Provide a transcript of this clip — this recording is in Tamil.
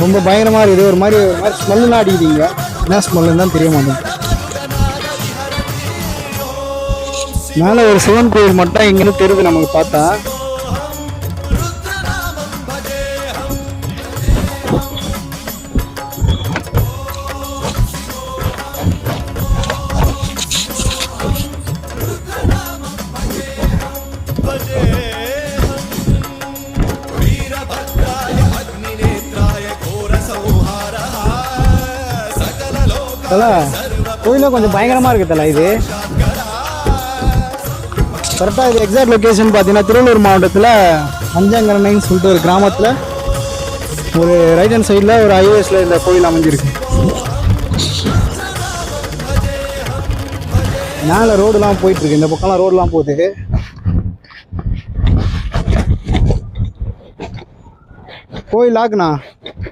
ரொம்ப பயங்கரமாக இருக்குது. ஒரு மாதிரி ஸ்மெல்லாம் அடிக்குதுங்க. என்ன ஸ்மெல்லுன்னு தான் தெரிய மாட்டேங்குது. மேலே ஒரு சிவன் கோயில் மட்டும் இங்கேருந்து தெரியுது நமக்கு பார்த்தா. கோயிலும் கொஞ்சம் பயங்கரமாக இருக்குது தலை. இது கரெக்டாக இது எக்ஸாக்ட் லொக்கேஷன் பார்த்தீங்கன்னா திருவள்ளூர் மாவட்டத்தில் அஞ்சங்கரணைன்னு சொல்லிட்டு ஒரு கிராமத்தில் ஒரு ரைட் ஹேண்ட் சைடில் ஒரு ஹைவேஸில் இந்த கோயில் அமைஞ்சிருக்கு. மேலே ரோடுலாம் போயிட்டுருக்கு. இந்த பக்கம்லாம் ரோடுலாம் போகுது. கோயில் லாக்குண்ணா.